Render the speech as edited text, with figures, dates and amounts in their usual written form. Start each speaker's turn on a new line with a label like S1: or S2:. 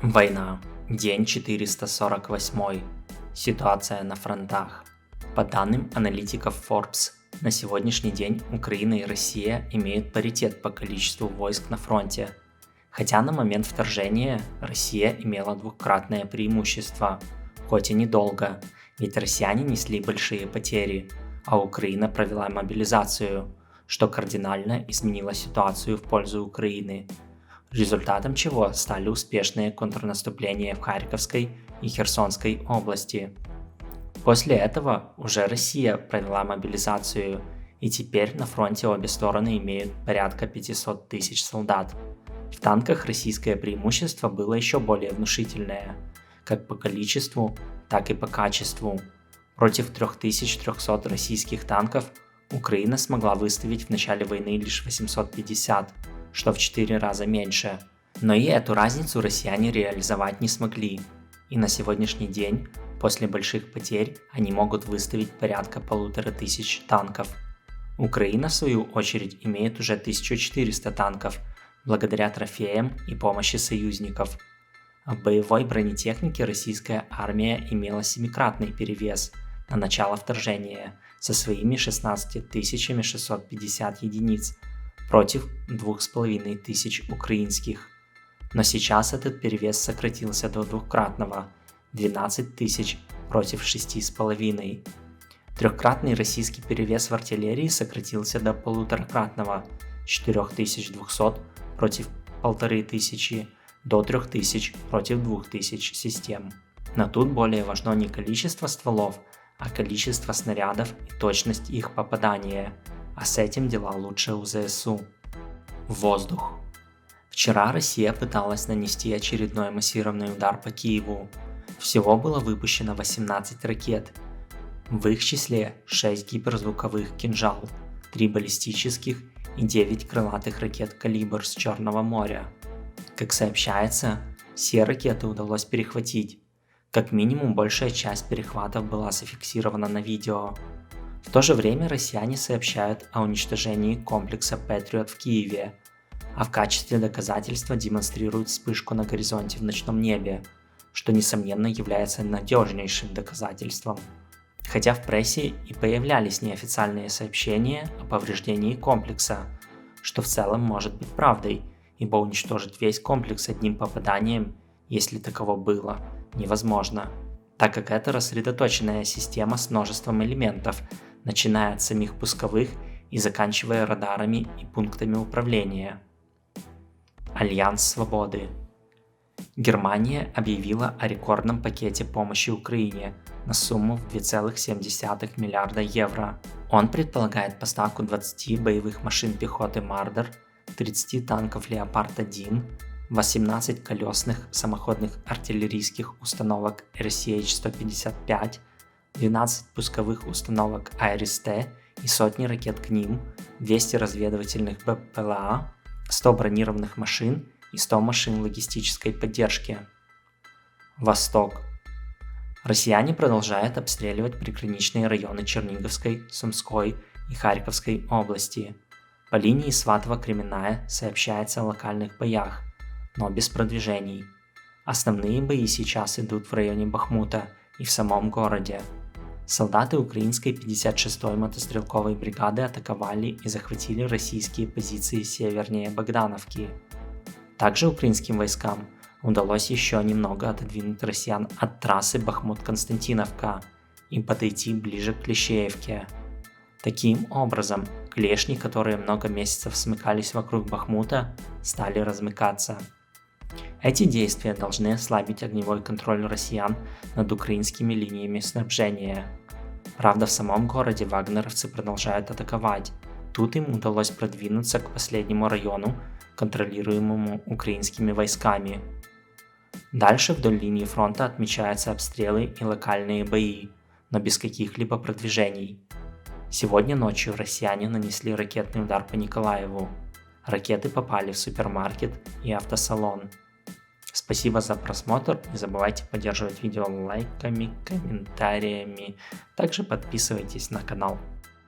S1: Война. День 448. Ситуация на фронтах. По данным аналитиков Forbes, на сегодняшний день Украина и Россия имеют паритет по количеству войск на фронте. Хотя на момент вторжения Россия имела двукратное преимущество, хоть и недолго, ведь россияне несли большие потери, а Украина провела мобилизацию, что кардинально изменило ситуацию в пользу Украины. Результатом чего стали успешные контрнаступления в Харьковской и Херсонской области. После этого уже Россия провела мобилизацию, и теперь на фронте обе стороны имеют порядка 500 тысяч солдат. В танках российское преимущество было еще более внушительное, как по количеству, так и по качеству. Против 3300 российских танков Украина смогла выставить в начале войны лишь 850, что в 4 раза меньше. Но и эту разницу россияне реализовать не смогли. И на сегодняшний день, после больших потерь, они могут выставить порядка 1500 танков. Украина, в свою очередь, имеет уже 1400 танков, благодаря трофеям и помощи союзников. В боевой бронетехнике российская армия имела 7-кратный перевес на начало вторжения со своими 16 650 единиц против 2500 украинских. Но сейчас этот перевес сократился до двухкратного – 12 тысяч против 6,5. Трехкратный российский перевес в артиллерии сократился до полуторакратного – 4200 против 1500 до 3000 против 2000 систем. Но тут более важно не количество стволов, а количество снарядов и точность их попадания, а с этим дела лучше у ЗСУ. Воздух. Вчера Россия пыталась нанести очередной массированный удар по Киеву. Всего было выпущено 18 ракет. В их числе 6 гиперзвуковых «Кинжал», 3 баллистических и 9 крылатых ракет «Калибр» с Черного моря. Как сообщается, все ракеты удалось перехватить. Как минимум большая часть перехватов была зафиксирована на видео. В то же время россияне сообщают о уничтожении комплекса Patriot в Киеве, а в качестве доказательства демонстрируют вспышку на горизонте в ночном небе, что несомненно является надежнейшим доказательством. Хотя в прессе и появлялись неофициальные сообщения о повреждении комплекса, что в целом может быть правдой, ибо уничтожить весь комплекс одним попаданием, если таково было, невозможно, так как это рассредоточенная система с множеством элементов, начиная от самих пусковых и заканчивая радарами и пунктами управления. Альянс Свободы. Германия объявила о рекордном пакете помощи Украине на сумму в 2,7 миллиарда евро. Он предполагает поставку 20 боевых машин пехоты Мардер, 30 танков Леопард-1, 18 колесных самоходных артиллерийских установок RCH-155, 12 пусковых установок Айрис-Т и сотни ракет к ним, 200 разведывательных БПЛА, 100 бронированных машин и 100 машин логистической поддержки. Восток. Россияне продолжают обстреливать приграничные районы Черниговской, Сумской и Харьковской области. По линии Сватово-Кременная сообщается о локальных боях, но без продвижений. Основные бои сейчас идут в районе Бахмута и в самом городе. Солдаты украинской 56-й мотострелковой бригады атаковали и захватили российские позиции севернее Богдановки. Также украинским войскам удалось еще немного отодвинуть россиян от трассы Бахмут-Константиновка и подойти ближе к Клещеевке. Таким образом, клешни, которые много месяцев смыкались вокруг Бахмута, стали размыкаться. Эти действия должны ослабить огневой контроль россиян над украинскими линиями снабжения. Правда, в самом городе вагнеровцы продолжают атаковать. Тут им удалось продвинуться к последнему району, контролируемому украинскими войсками. Дальше вдоль линии фронта отмечаются обстрелы и локальные бои, но без каких-либо продвижений. Сегодня ночью россияне нанесли ракетный удар по Николаеву. Ракеты попали в супермаркет и автосалон. Спасибо за просмотр, не забывайте поддерживать видео лайками, комментариями, также подписывайтесь на канал.